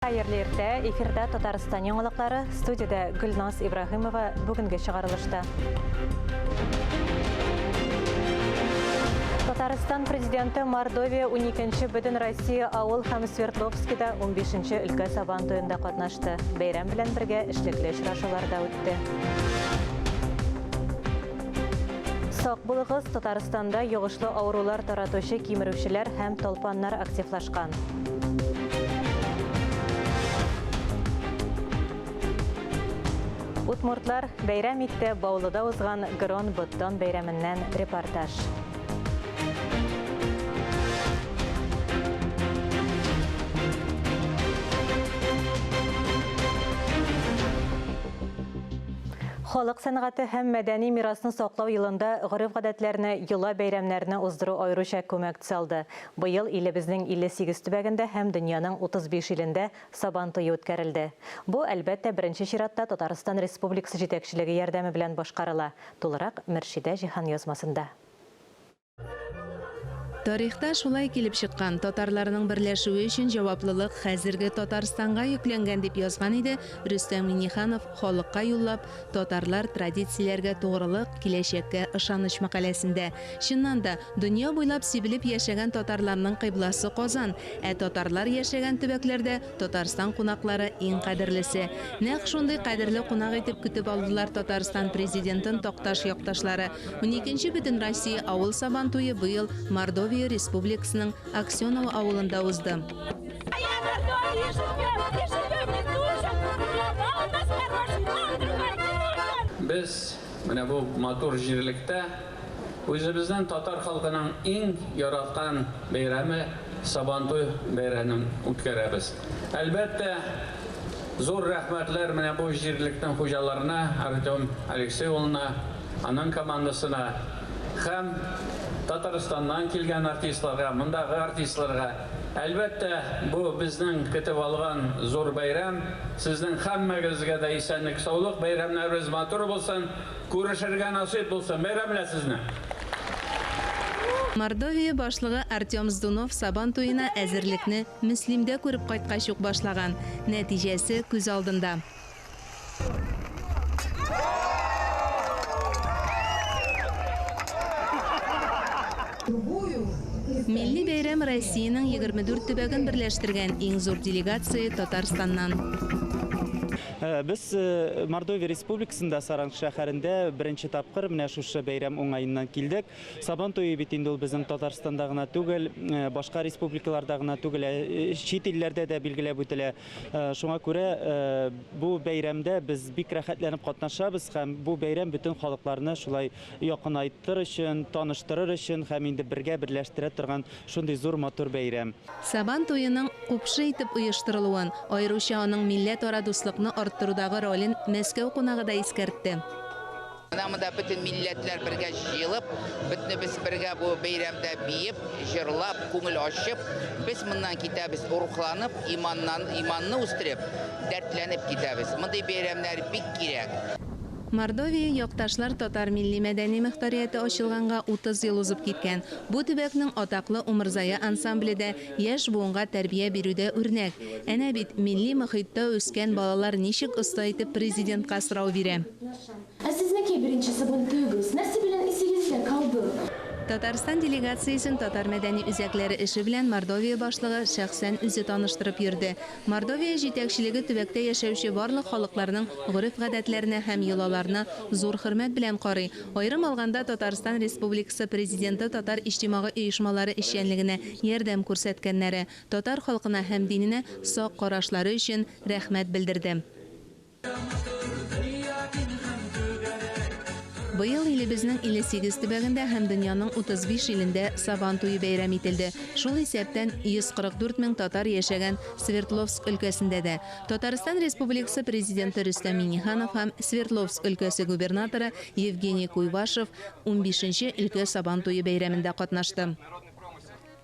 Hayırlı эфирде Татарстан яңалыклары, студияда Гүлназ Ибрахимова бүгінгі шығарылышты. Татарстан президенті Мордовия 12-ші Бүтін Россия ауыл һәм Свердловскида 15-ші өлкә сабан тойында катнашты. Бәйрәм белән бергә эшлекле очрашуларда үтте. Сак булыгыз, Татарстанда йогышлы авырулар таратучы кимерүчеләр һәм толпаннар активлашкан. Утмуртлар бәйрәм итте Баулыда узган Грон-Буттон бәйрәменнән репортаж. Халык сәнгате һәм мәдәни мирасны саклау елында гореф-гадәтләрне, йола бәйрәмнәрне уздыру аеруча күмәк салды. Быел илебезнең 58 төбәгендә һәм дөньяның 35 илендә сабан туе үткәрелде. Бу әлбәттә беренче чиратта Татарстан Республикасы җитәкчелеге ярдәме белән башкарыла. Тулырак Мөршидә Җиһан язмасында. Тарихта шулай килеп чыккан, татарларның берләшүе өчен җаваплылык хәзерге Татарстанга йөкләнгән дип язган иде Рөстәм Миңнеханов халыкка юллап татарлар традицияләргә тугрылык, киләчәккә ышаныч мәкаләсендә. Чыннан да, дөнья буйлап сибелеп яшәгән татарларның кыйбласы Казан, татарлар яшәгән төбәкләрдә Татарстан кунаклары иң кадерлесе. Нәкъ шундый кадерле кунак итеп көтеп алдылар Татарстан президентын Токташ якташлары. 12-нче Бүтән Россия авыл сабан туе быел Мордовия Республикасының Аксенова авылында узды. Без менә бу матур җирлектә үзебезнең татар халкының иң яраткан бәйрәме Сабантуй бәйрәмен үткәрәбез. Әлбәттә, зур рәхмәтләр менә бу җирлектән хуҗаларына, Артем Алексей улына, аның командасына һәм Татарстаннан килгән артистларга, мондагы артистларга. Әлбәттә, бу безнең көтеп алган зур бәйрәм. Сезнең һәммәгезгә дә исәнлек, саулык, бәйрәмнәрегез матур булсын, күрешергә насыйп булсын. Бәйрәм белән сезне. Мордовия башлыгы Артем Здунов сабан туена әзерлекне Мөслимдә күреп кайткач ук башлаган. Нәтиҗәсе күз алдында. Милли бәйрәм Россиянең 24 төбәген берләштергән иң зур делегация Татарстаннан. Biz Мордовия Республикасында Саранск шәһәрендә беренче тапкыр менә шушы бәйрәм уңаеннан килдек. Сабан туе бит инде ул безнең Татарстанда гына түгел, башка республикаларда гына түгел, чит илләрдә дә билгеләп үтелә. Шуңа күрә бу бәйрәмдә без бик рәхәтләнеп катнашабыз һәм бу бәйрәм бөтен халыкларны шулай якынайтыр өчен, таныштырыр өчен һәм инде бергә берләштерә торган шундый зур матур бәйрәм. Сабан туеның купшы итеп оештырылуын, аеруча аның милләт-ара дуслыкны арттырудагы ролен Мәскәү кунагы да искәртте. Намыда бүтән милләтләр бергә җыелып, бөтенебез бергә бу бәйрәмдә биеп, җырлап, күңел ачып, без моннан китәбез урухланып, иманны үстереп, дәртләнеп китәбез. Мондый бәйрәмнәр бик кирәк. Мордовия якташлар татар милли мәдәни мөхтәрияте ачылганга 30 ел узып киткән. Бу төбәкнең атаклы Умырзая ансамбледе яшь буынга тәрбия бирүдә үрнәк. Әнә бит милли мөхиттә үскән балалар ничек оста итеп президентка сорау бирә. Сезнеке беренче сабан туегыз нәрсә белән исегездә калды? Татарстан делегациясен татар мәдәни үзәкләре эше белән Мордовия башлыгы шәхсән үзе таныштырып йөрде. Мордовия җитәкчелеге төбәктә яшәүче барлык халыкларның гореф-гадәтләренә һәм йолаларына зур хөрмәт белән карый. Аерым алганда Татарстан Республикасы президенты татар иҗтимагый оешмалары эшчәнлегенә ярдәм күрсәткәннәре, татар халкына һәм диненә сак карашлары өчен рәхмәт белдерде. Быел илебезнең 58 төбәгендә һәм дөньяның 35 илендә сабан туе бәйрәм ителде. Шул исәптән 144 мең татар яшәгән Свердловск өлкәсендә дә Татарстан Республикасы президенты Рөстәм Миңнеханов һәм Свердловск өлкәсе губернаторы Евгений Куйвашев 15-нче өлкә сабан туе бәйрәмендә катнашты.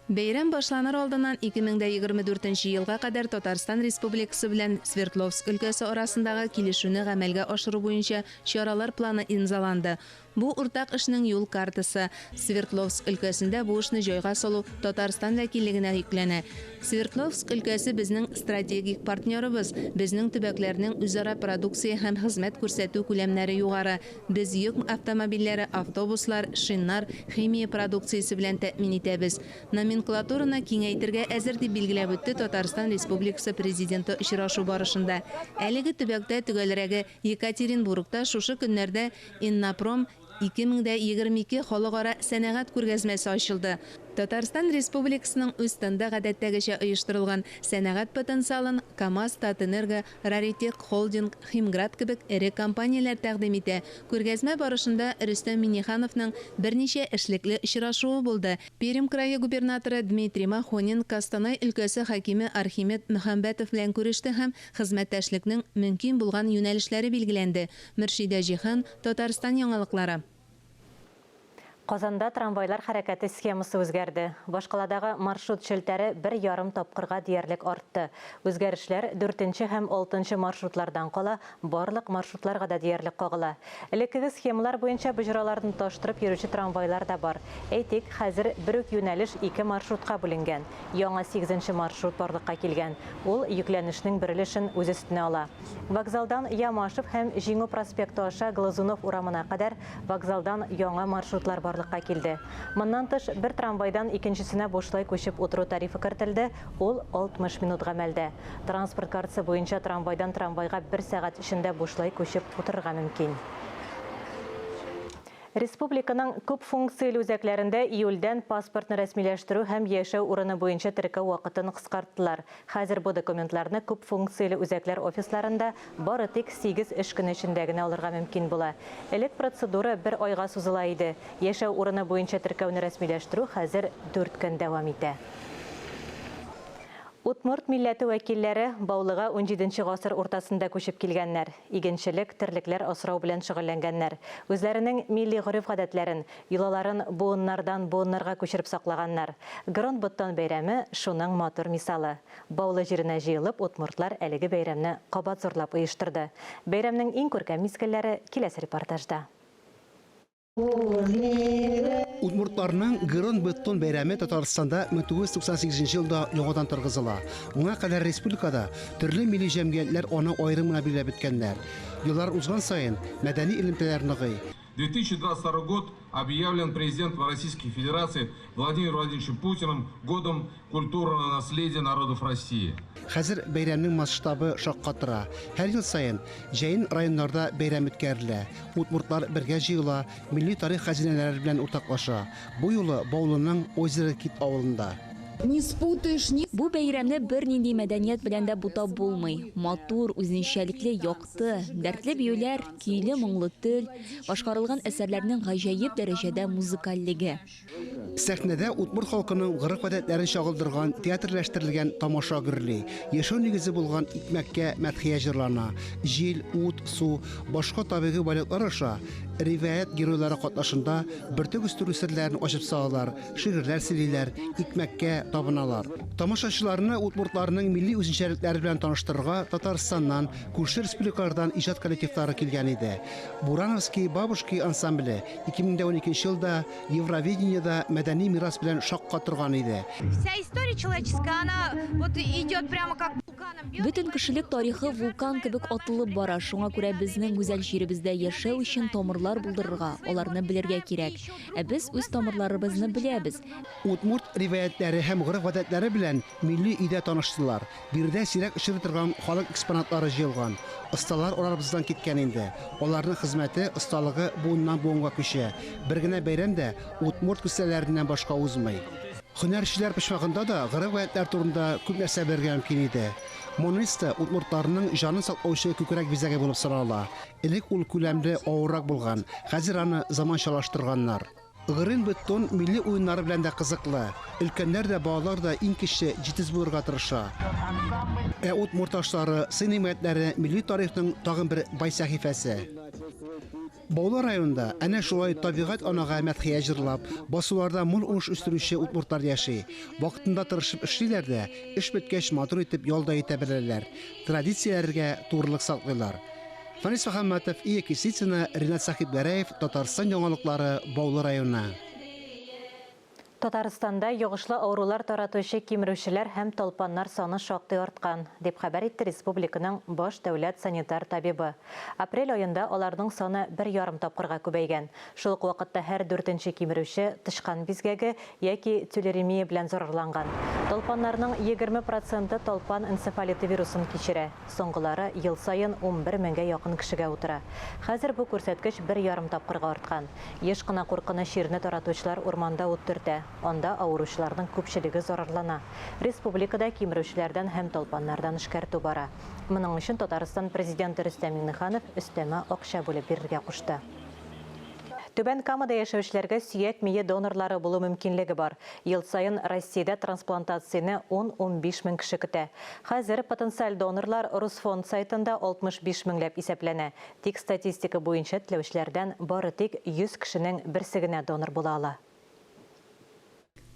Бәйрәм башланыр алдыннан 2024 елга кадәр Татарстан Республикасы белән Свердловск өлкәсе арасындагы килешүне гамәлгә ашыру буенча чаралар планы имзаланды. Бу уртак эшнең юл картасы. Свердловск өлкәсендә бу эшне җайга салу Татарстан вәкиллегенә йөкләнә. Свердловск өлкәсе безнең стратегик партнерыбыз. Безнең төбәкләрнең үзара продукция һәм хезмәт күрсәтү күләмнәре югары. Без йөк автомобильләре, автобуслар, шиннар, химия продукциясе белән тәэмин итәбез. Номенклатураны киңәйтергә әзер дип билгеләп үтте Татарстан Республикасы президенты очрашу барышында. Әлеге төбәктә төгәлрәге Екатеринбургта шушы көннәрдә Иннопром 2022 халыкара сәнәгать күргәзмәсе ачылды. Татарстан Республикасының үстендә гадәттәгечә оештырылган сәнәгать потенциалын КАМАЗ, Татэнерго, Раритек Холдинг, Химград кебек эре компанияләр тәкъдим итә. Күргәзмә барышында Рөстәм Миңнехановның берничә эшлекле очрашуы булды. Пермь крае губернаторы Дмитрий Махонин, Костанай өлкәсе хакиме Архимед Мөхәмбәтов белән күреште һәм хезмәттәшлекнең мөмкин булган юнәлешләре билгеләнде. Мөршидә Җихан, Татарстан яңалыклары. Казанда трамвайлар хәрәкәте схемасы үзгәрде. Башкаладагы маршрут шелтәре 1,5 тапкырга диярлек артты. Үзгәрешләр 4-нче һәм 6-нчы маршрутлардан кала, барлык маршрутларга да диярлек кагыла. Элеккеге схемалар буенча боҗраларны таштырып йөрүче трамвайлар да бар. Әйтик, хәзер бер үк юнәлеш 2 маршрутка бүленгән. Яңа 8-нче маршрут барлыкка килгән. Ул йөкләнешнең берилешен үз өстенә ала. Вокзалдан Ямашев һәм Җиңү проспекты аша Глазунов урамына кадәр вокзалдан яңа маршрутлар барлыкка килде. Моннан тыш бер трамвайдан икенчесенә бушлай күчеп утыру тарифы кертелде, ул 60 минут гамәлдә. Транспорт картасы буенча трамвайдан трамвайга 1 сәгать эчендә бушлай күчеп утырырга мөмкин. Республиканың күп функцияле үзәкләрендә июльдән паспортны рәсмиләштерү һәм яшәү урыны буенча теркәү вакытын кыскарттылар. Хәзер бу документларны күп функцияле үзәкләр офисларында бары тик 8 эш көне эчендә генә алырга мөмкин була. Элек процедура 1 айга сузыла иде. Яшәү урыны буенча теркәүне рәсмиләштерү хәзер 4 көн дәвам итә. Удмурт милләте вәкилләре Баулыга 17-нче гасыр уртасында күчеп килгәннәр. Игенчелек, терлекләр асрау белән шөгыльләнгәннәр. Үзләренең милли гореф-гадәтләрен, йолаларын буыннардан буыннарга күчереп саклаганнар. Грон-Боттон бәйрәме шуның матур мисалы. Баулы җиренә җыелып, удмуртлар әлеге бәйрәмне кабат зурлап оештырды. Бәйрәмнең иң күркәм мизгелләре киләсе репортажда. Удмуртларның Грон-Боттон бәйрәме Татарстанда 1998 елда яңадан торгызыла. Уңа кадәр республикада төрле милли җәмгыятьләр аны аерымына билгеләп беткәннәр. Еллар узган саен мәдәни элемтәләр ныгый. 2022 год объявлен президентом Российской Федерации Владимиром Владимировичем Путиным годом культурного наследия народов России. Хәзер бәйрәмнең масштабы шаккатыра. Һәр ел саен җәен районнарда бәйрәм үткәрелә. Удмуртлар бергә җыела, милли тарих хәзинәләре белән уртаклаша. Бу юлы Баулының Озеро Кит авылында. Бу бәйрәмне бер нинди мәдәният белән дә бутап булмый. Матур, үзенчәлекле, якты, дәртле биюләр, көйле моңлы тел, башкарылган әсәрләрнең гаҗәеп дәрәҗәдә музыкальлеге. Сәхнәдә удмурт халкының гореф-гадәтләрен чагылдырган театрлаштерелгән тамаша гөрли. Яшәү нигезе булган икмәккә мәдхия җырлана. Җил, ут, су, башка табигый байлыклар аша риваят геройлары катнашында бертөк үстерү серләрен ачып салалар, шигырьләр сөйлиләр, икмәккә табыналар. Тамашачыларны удмуртларның милли үзенчәлекләре белән таныштырырга Татарстаннан, күрше республикалардан иҗат коллективлары килгән иде. Бурановский бабушки ансамбле 2012 елда Евровидениедә мәдәни мирас белән шакка торган иде. Вся история человеческая, она вот идет прямо как вулканом. Бөтен кешелек тарихы вулкан кебек атылып бара. Шуңа күрә безнең гүзәл җиребездә яшәү өчен тамырлар булдырырга, аларны белергә кирәк. Ә без үз тамырларыбызны беләбез. Удмурт риваятләре һәм гореф-гадәтләре белән милли идә таныштылар. Биредә сирәк очрый торган халык экспонатлары җыелган. Осталар арабыздан киткән инде. Аларның хезмәте, осталыгы буыннан буынга күчә. Бер генә бәйрәмдә удмурт күсәләреннән башка узмый. Һөнәрчеләр пешмагында да гореф-гадәтләр турында күп нәрсә белергә мөмкин иде. Монолиста удмуртларның җанын саклаучы күкрәк бизәге булып сарала. Элек ул күләмле авыррак булган. Хәзер аны заманчалаштырганнар. Грон-Боттон милли уеннары белән дә кызыклы. Өлкәннәр дә, балалар да иң кече җитез булырга тырыша. Ә удмурташлары, сыйнымәтләре милли тарихның тагын бер бай сәхифәсе. Баулы районында әнә шулай табигать анага мәдхия җырлап, басуларда мул уңыш үстерүче удмуртлар яши. Вакытында тырышып эшлиләр дә, эш беткәч матур итеп ялда итә беләләр. Традицияләргә турылык саклыйлар. Фанис Мөхәммәтов, Ия Кисицина, Ринат Сахибгәрәев, Татарстан яңалыклары, Баулы районы. Татарстанда йогышлы аурулар таратучы кимерүчеләр һәм толпаннар саны шактый арткан, дип хәбәр итте республиканың баш дәүләт санитар табибы. Апрель аенда аларның саны 1,5 тапкырга күбәйгән. Шул ук вакытта һәр 4нче кимерүче тышкан бизгәге яки тюлеремия белән зарарланган. Толпаннарның 20% толпан энцефалиты вирусын кичерә. Соңгылары ел сайын 11 меңгә якын кешегә утыра. Хәзер бу күрсәткеч 1,5 тапкырга арткан. Еш кына куркыныч чирне таратучылар урманда үттертә. Онда авыручыларның күпчелеге зарарлана. Республикада кимерүчеләрдән һәм толпаннардан эшкәртү бара. Моның өчен Татарстан президенты Рөстәм Миңнеханов өстәмә акча бүлеп бирергә кушты. Түбән Камада яшәүчеләргә сөяк мие донорлары булу мөмкинлеге бар. Ел сайын Россиядә трансплантацияны 10-15 мең кеше көтә. Хәзер потенциаль донорлар Русфонд сайтында 65 меңләп исәпләнә. Тик статистика буенча теләүчеләрдән бары тик 100 кешенең берсе генә донор була ала.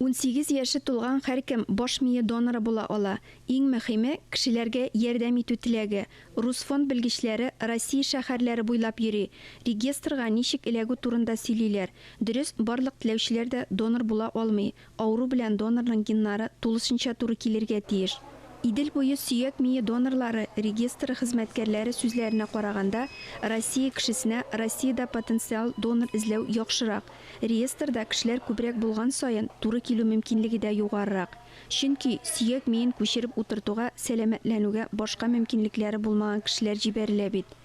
18 яшы тулган һәркем баш мие доноры була ала. Иң мөһиме кешеләргә ярдәм итү теләге. Русфонд белгечләре Россия шәһәрләре буйлап йөри. Регистрга ничек эләгү турында сөйлиләр. Дөрес, барлык теләүчеләр дә донор була алмый. Ауру белән донорның геннары тулысынча туры килергә тиеш. Идел буе сөяк мие донорлары регистры хезмәткәрләре сүзләренә караганда, Россия кешесенә Россиядә потенциал донор эзләү яхшырак. Реестрда кешеләр күбрәк булган саен туры килү мөмкинлеге дә югарырак. Чөнки сөяк миен күчереп утыртуга, сәламәтләнүгә башка мөмкинлекләре булмаган кешеләр җибәрелә бит.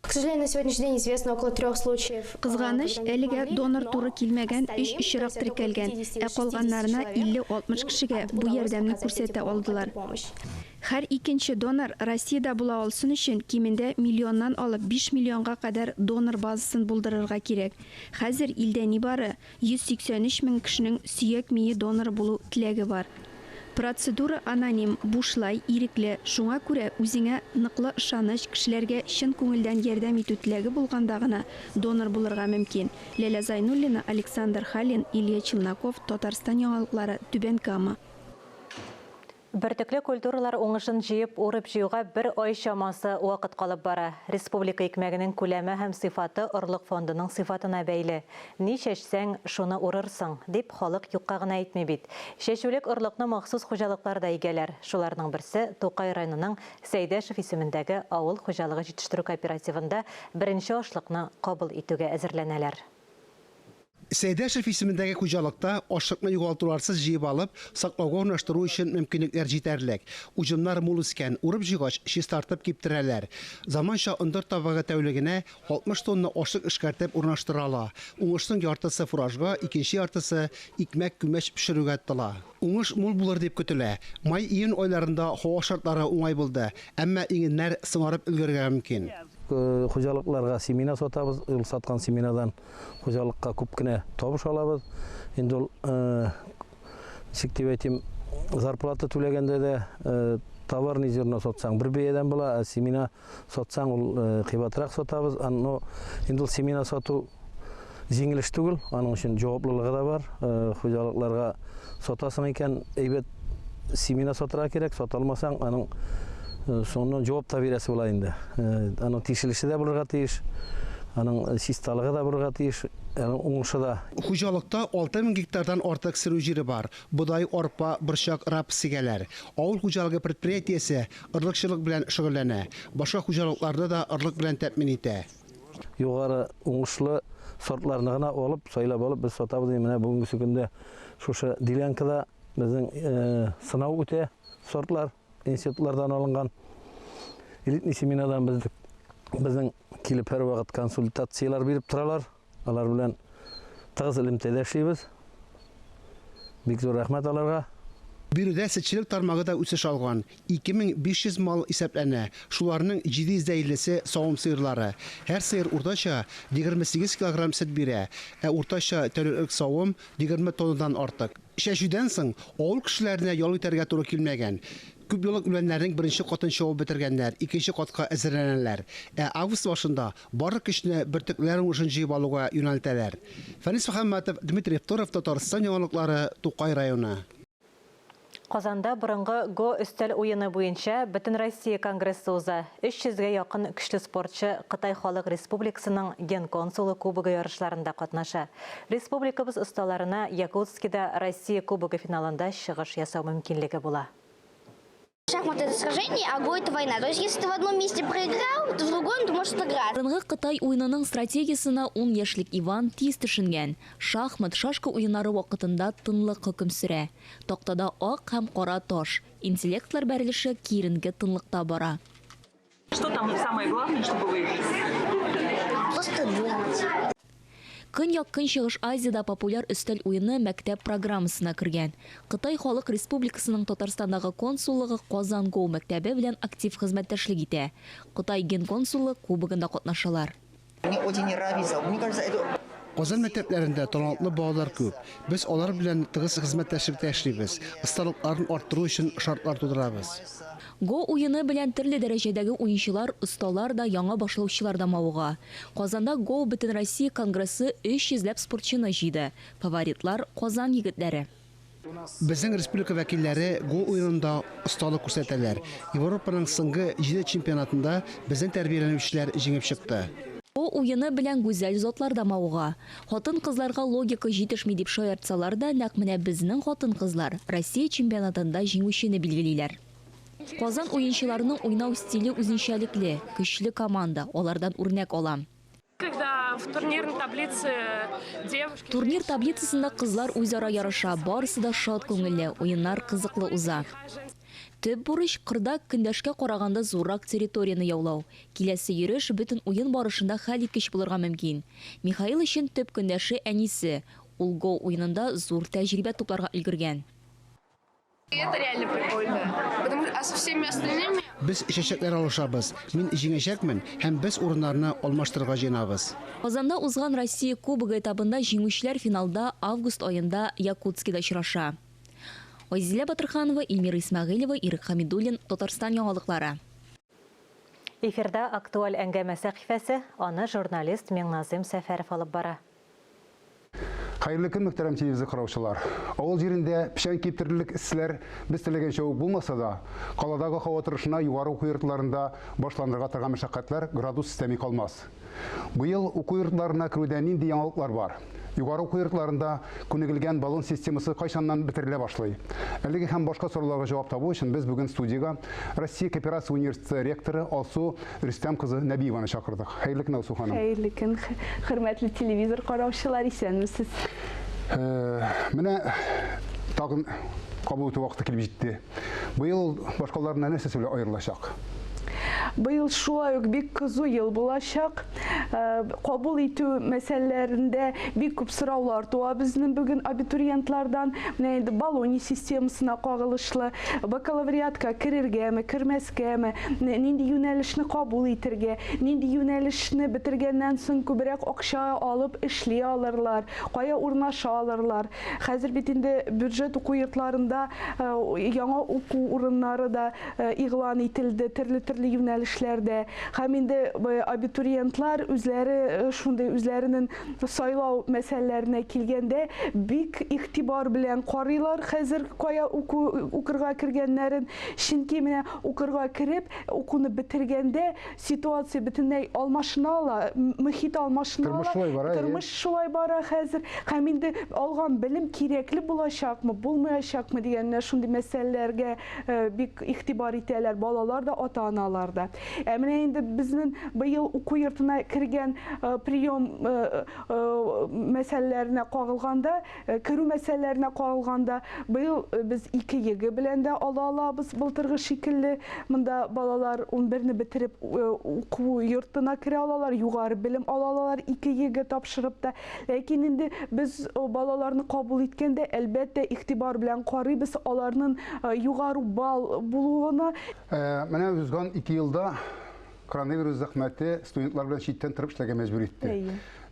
К сожалению, на сегодняшний день известно около 3 случаев. Кызганыч, әлегә донор туры килмәгән 3 очрак теркәлгән, ә калганнарына 50-60 кешегә бу ярдәмне күрсәтә алдылар. Һәр икенче донор Россиядә була алсын өчен кимендә миллионнан алып 5 миллионга кадәр донор базасын булдырырга кирәк. Хәзер илдә нибары 183 мең кешенең сөяк мие доноры булу теләге бар. Процедура аноним, бушлай, ирекле, шуңа күрә үзеңә ныклы ышаныч, кешеләргә чын күңелдән ярдәм итү теләге булганда гына донор булырга мөмкин. Ләлә Зайнуллина, Александр Халин, Илья Челноков, Татарстан яңалыклары, Түбән Кама. Бертөкле культуралар уңышын җыеп урып җыюга 1 ай чамасы вакыт калып бара. Республика икмәгенең күләме һәм сыйфаты орлык фондының сыйфатына бәйле. Ни чәчсәң, шуны урырсың, дип халык юкка гына әйтми бит. Чәчүлек орлыкны махсус хуҗалыкларда игәләр. Шуларның берсе Тукай районының Сәйдәшев исемендәге авыл хуҗалыгы җитештерү кооперативында беренче ашлыкны кабул итүгә әзерләнәләр. Сәйдәшев исемендәге хуҗалыкта ашлыкны югалтуларсыз җыеп алып, саклауга урнаштыру өчен мөмкинлекләр җитәрлек. Уҗымнар мул үскән, урып җыйгач чист тартып киптерәләр. Заманча ындыр табага тәүлегенә 60 тонна ашлык эшкәртеп урнаштыра ала. Уңышның яртысы фуражга, икенче яртысы икмәк күмәч пешерүгә тотыла. Уңыш мул булыр дип көтелә. Май-июнь айларында һава шартлары уңай булды, әмма иңеннәр сыңарып өлгәргә мөмкин. Хуҗалыкларга семена сатабыз, саткан семенадан хуҗалыкка күп кенә табыш алабыз. Инде ул ничек дип әйтим, зарплата түләгәндә дә товарный зерно сатсаң бер бәядән була, семена сатсаң ул кыйбатрак сатабыз. Инде ул семена сату җиңел эш түгел, аның өчен җаваплылыгы да бар. Хуҗалыкларга сатасың икән, әйбәт семена сатырга кирәк, саталмасаң аның соңыннан жауап та бирәсе була инде. Аның тиешелеше дә булырга тиеш, аның чисталыгы да булырга тиеш, уңышы да. Хуҗалыкта 6000 гектардан артык сөрү җире бар. Будай, арпа, борчак, рапс сигәләр. Авыл хуҗалыгы предприятиесе ырлыкчылык белән шөгыльләнә. Башка хуҗалыкларда да ырлык белән тәэмин итә. Югары уңышлы сортларны гына алып, сайлап алып без сатабыз. Менә бүгенге көндә шушы Делянкада безнең сынау үтә, сортлар институтлардан алынган. Элитный семинадан безнең килеп һәр вакыт консультациялар биреп торалар. Алар белән тыгыз элемтәдә эшлибез. Бик зур рәхмәт аларга. Биредә сөтчелек тармагы да үсеш алган. 2500 мал исәпләнә. Шуларның 750-се савым сыерлары. Һәр сыер уртача 28 килограмм сөт бирә, ә уртача тәүлек савым 20 тоннадан артык. Чәчүдән соң авыл кешеләренә ял итәргә туры килмәгән. Күп еллык үләннәрнең беренче катын чабып бетергәннәр, икенче катка әзерләнәләр. Август башында бары көчне бертөкләр уңышын җыеп алуга юнәлтәләр. Фанис Мөхәммәтов, Дмитрий Евторов, Татарстан яңалыклары, Тукай районы. Казанда бұрынғы ГО үстел ойыны бойынша Бүтін Россия конгрессы уза 300-ге якын күчлі спортшы Қытай Халық Республикасының Генконсулы кубогы ярышларында катнаша. Республикабыз ұсталарына Якутскида Россия кубогы финалында шығыш ясау мүмкинлігі була. Шахмат — это сражение, а го — это война. То есть, если ты в одном месте проиграл, то в другом ты можешь отыграть. Бұрынғы Қытай ойынының стратегиясына 10 яшьлек Иван тиз түшінген. Шахмат шашка ойынары вақытында тынлық хөкім сүрә. Тоқтада ақ һәм қара таш. Интеллектлар бәреліші кирінгі тынлықта бара. Что там самое главное, чтобы выиграть? Просто думать. Көньяк Көнчыгыш Азияда популяр өстәл ойыны мәктәп программасына кергән. Қытай Халық Республикасының Татарстандағы консуллыгы Казан ГО мәктәбе белән актив хезмәттәшлек итә. Қытай Генконсулы кубогында катнашалар. Казан мәктәпләрендә талантлы балалар күп. Без алар белән тыгыз хезмәттәшлекдә эшлибез. Осталыкларын арттыру өчен шартлар тудырабыз. ГО ойыны белән төрле дәрәҗәдәге уенчылар, осталар да, яңа башлаучылар да мавыга. Казанда ГО Бүтән Россия конгрессы 300ләп спортчыны җыйды. Фаворитлар Казан егетләре. Безнең республика вәкилләре ГО ойынында осталык күрсәтәләр. Европаның соңгы 7 чемпионатында безнең тәрбияләнүчеләр җиңеп чыкты. ГО ойыны белән гүзәл затлар да мавыга. Хатын-кызларга логика җитешми дип шаяртсалар да, нәкъ менә безнең хатын-кызлар Россия чемпионатында җиңүчене билгелиләр. Казан уенчыларының уйнау стиле үзенчәлекле, көчле команда, алардан үрнәк алам. Когда в турнирной таблице девушки... Турнир таблицасында кызлар үзара ярыша, барысы да шат күңелле, уеннар кызыклы уза. Төп бурыч кырда көндәшкә караганда зуррак территорияны яулау. Киләсе йөреш бөтен уен барышында хәл иткеч булырга мөмкин. Михаил өчен төп көндәше әнисе. Ул ГО уенында зур тәҗрибә тупларга өлгергән. Это реально прикольно. Потому что со всеми остальными... Без чәчәкләр алышабыз. Мин җиңәчәкмен һәм без урыннарны алмаштырырга җыенабыз. Казанда узган Россия кубогы этабында җиңүчеләр финалда август айында Якутскида очраша. Айзилә Батырханова, Илмира Исмәгыйлова, Ирек Хамидуллин, Татарстан яңалыклары. Эфирда актуаль әңгәмә сәхифәсе, аны журналист Миңназым Сәфәров алып бара. Хайырлы көн, мөхтәрәм телевизор караучылар. Авыл җирендә печән киптерерлек эшләр без теләгәнчә үк булмаса да, каладагы һава торышына югары уку йортларында башланырга торган мәшәкатьләр градус системы калмас. Быел уку йортларына керүдә нинди яңалыклар бар? Югары уку йортларында күнегелгән баллон системасы кайчаннан бетерелә башлый? Әлеге һәм башка сорауларга җавап табу өчен без бүген студиягә Россия кооперация университеты ректоры Алсу Рөстәм кызы Нәбиеваны чакырдык. Хәерле көн, Алсу ханым. Хәерле көн, хөрмәтле телевизор караучылар, исәнмесез? Менә тагын кабул итү вакыты килеп җитте. Быел башкаларына нәрсә сөйлә аерылачак? Быел шулай ук бик кызу ел булачак. Кабул итү мәсьәләләрендә бик күп сораулар туа безнең бүген абитуриентлардан. Менә инде баллони системасына кагылышлы, бакалавриатка керергәме, кермәскәме, нинди юнәлешне кабул итәргә, нинди юнәлешне бетергәннән соң күбрәк акча алып эшли алырлар, кая урнаша алырлар. Хәзер бит инде бюджет уку йортларында яңа уку урыннары да игълан ителде, төрле юнәлешләрдә. Һәм инде абитуриентлар үзләре шундый үзләренең сайлау мәсьәләләренә килгәндә бик игътибар белән карыйлар хәзер кая укырга кергәннәрен. Чөнки менә укырга кереп, укуны бетергәндә ситуация бөтенләй алмашына ала, мөхит алмашына ала. Тормыш шулай бара хәзер. Һәм инде алган белем кирәкле булачакмы, булмаячакмы дигәннәр шундый мәсьәләләргә бик игътибар итәләр балалар да, ата-аналар да. Менә инде безнең быел уку йортына кергән прием мәсьәләләренә кагылганда, керү мәсьәләләренә кагылганда, быел без 2 йөге белән дә ала алабыз. Былтыргы шикелле монда балалар 11-не бетереп уку йортына керә алалар, югары белем ала алалар 2 йөге тапшырып та. Ләкин инде без балаларны кабул иткәндә әлбәттә игътибар белән карыйбыз аларның югары балл булуына. Менә узган 2 елда коронавирус зәхмәте студентлар белән читтән торып эшләргә мәҗбүр итте.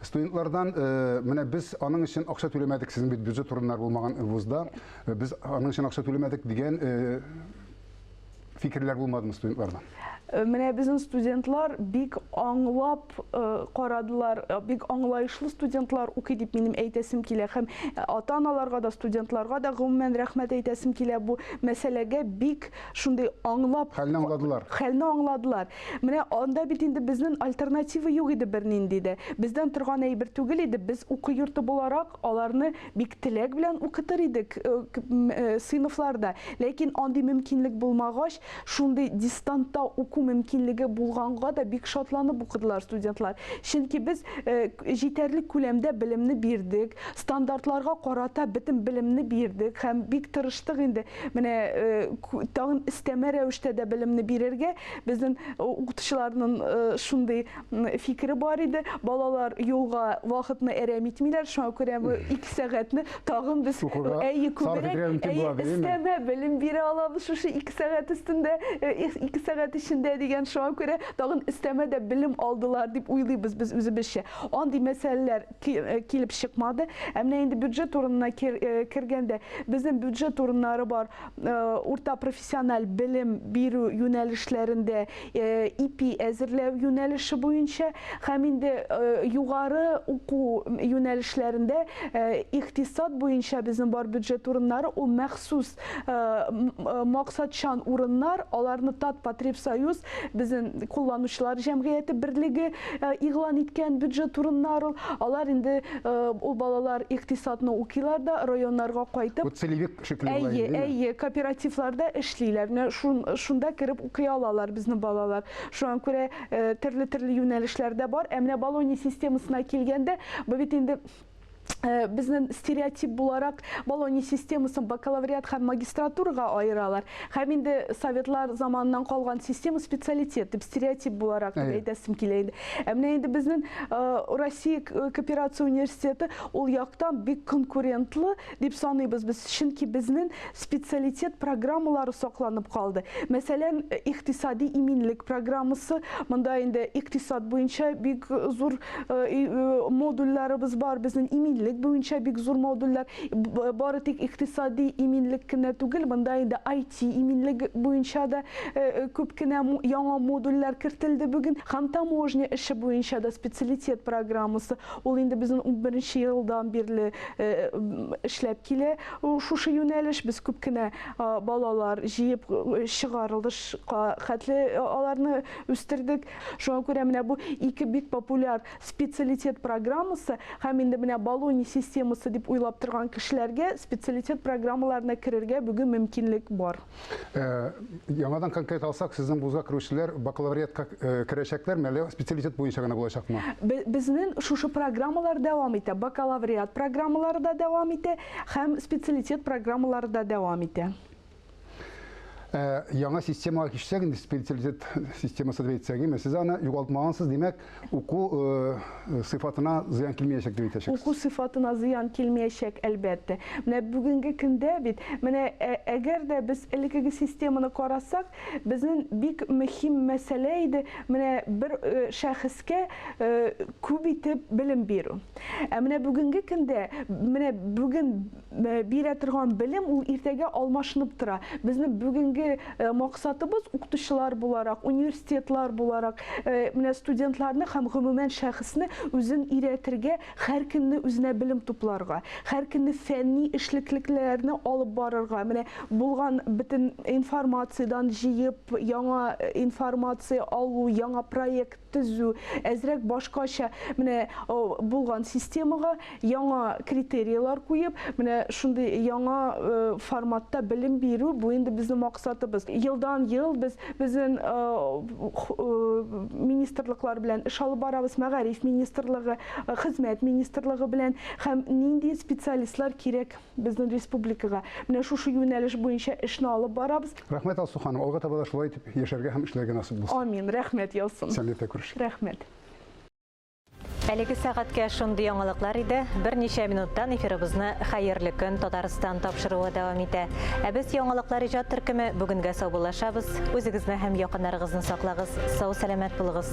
Студентлардан менә без аның өчен акча түләмәдек, сезнең бит бюджет урыннары булмаган вузда, без аның өчен акча түләмәдек дигән фикерләр булмадымы студентлардан? Менә безнең студентлар бик аңлап карадылар, бик аңлаешлы студентлар укый дип минем әйтәсем килә. Һәм ата-аналарга да, студентларга да гомумән рәхмәт әйтәсем килә. Бу мәсьәләгә бик шундый аңлап хәлне аңладылар. Хәлне аңладылар. Менә анда бит инде безнең альтернатива юк иде бернинди дә. Бездән торган әйбер түгел иде. Без укый йорты буларак аларны бик теләк белән укытыр идек сыйныфларда. Ләкин андый мөмкинлек булмагач, шундый дистантта уку мөмкинлеге булганга да бик шатланып укыдылар студентлар. Чөнки без җитәрлек күләмдә белемне бирдек, стандартларга карата бөтен белемне бирдек һәм бик тырыштык инде. Менә тагын истәмә рәвештә дә белемне бирергә безнең укытучыларның шундый фикере бар иде. Балалар юлга вакытны әрәм итмиләр, шуңа күрә 2 сәгатьне тагын без күбрәк истәмә белем бирә алабыз шушы 2 сәгать өстендә, 2 сәгать эчендә дигән шуңа күрә тагын истәмә дә белем алдылар дип уйлыйбыз без үзебезчә. Андый мәсьәләләр килеп чыкмады. Әмма инде бюджет урынына кергәндә безнең бюджет урыннары бар. Урта профессиональ белем бирү юнәлешләрендә ИП әзерләү юнәлеше буенча һәм инде югары уку юнәлешләрендә икътисад буенча безнең бар бюджет урыннары ул махсус максатчан урыннар, аларны Татпотребсоюз безнең кулланучылар җәмгыяте берлеге игълан иткән бюджет урыннары. Алар инде ул балалар икътисадны укыйлар да районнарга кайтып, целевик шикелле кооперативларда эшлиләр. Шунда кирип укый алалар безнең балалар. Шуңа күрә төрле юнәлешләрдә бар. Әмма Болония системасына килгәндә, бу бит инде безнең стереотип буларак Болония системасын бакалавриат һәм магистратурага айыралар. Һәм инде советлар заманынан калган система специалитет дип стереотип буларак әйтәсем килә иде. Әмма инде безнең Россия кооперация университеты ул яктан бик конкурентлы дип саныйбыз без. Чөнки безнең специалитет программалары сакланып калды. Мәсәлән, икътисади иминлек программасы, монда инде икътисад буенча бик зур модульләребез бар. Безнең иминлек буенча бик зур модульләр, бары тик икътисади иминлек кенә түгел, монда инде IT иминлек буенча да күп кенә яңа модульләр кертелде бүген. Һәм таможня эше буенча да специалитет программасы. Ул инде безнең 11 елдан бирле эшләп килә. Шушы юнәлеш без күп кенә балалар җыеп чыгарылды, хәтле аларны үстердек. Шуңа күрә менә бу 2 бик популяр специалитет программасы һәм инде менә Болония системасы дип уйлап торган кешеләргә специалитет программаларына керергә бүген мөмкинлек бар. Яңадан конкрет алсак, сезнең вузга керүчеләр бакалавриатка керәчәкләрме, әллә специалитет буенча гына булачакмы? Безнең шушы программалар дәвам итә. Бакалавриат программалары да дәвам итә һәм специалитет программалары да дәвам итә. Яңа системага кичсәк, инде специалитет системасы дип әйтсәк, сез аны югалтмагансыз, димәк, уку сыйфатына зыян килмәячәк дип әйтәчәксез. Уку сыйфатына зыян килмәячәк, әлбәттә. Менә бүгенге көндә бит, менә әгәр дә без элекеге системаны карасак, безнең бик мөһим мәсьәлә иде, менә бер шәхескә күп итеп белем бирү. Менә бүгенге көндә, менә бүген бирә торган белем ул иртәгә алмашынып тора. Безнең бүгенге максатыбыз укытучылар буларак, университетлар буларак, менә студентларны һәм гомумән шәхесне үзен өйрәтергә, һәр көнне үзенә белем тупларга, һәр көнне фәнни эшлеклекләрне алып барырга, менә булган бөтен информациyaдан җыеп, яңа информация алу, яңа проект төзү, әзрәк башкача менә булган системага яңа критериялар куеп, менә шундый яңа форматта белем бирү бу инде безнең максатыбыз. Елдан ел без безнең министрлыклар белән эш алып барабыз, мәгариф министрлыгы, хезмәт министрлыгы белән һәм нинди специалистлар кирәк безнең республикага. Менә шушы юнәлеш буенча эшне алып барабыз. Рәхмәт, Алсу ханым, алга таба да шулай итеп яшәргә һәм эшләргә насыйп булсын. Амин, рәхмәт ялсын. Сәламәткә күреш. Рәхмәт. Әлеге сәгатькә шундый яңалыклар иде. Берничә минуттан эфирыбызны хәерле көн Татарстан тапшыруы дәвам итә. Ә без яңалыклар иҗат төркеме бүгенгә саубуллашабыз. Үзегезне һәм якыннарыгызны саклагыз. Сау сәламәт булыгыз.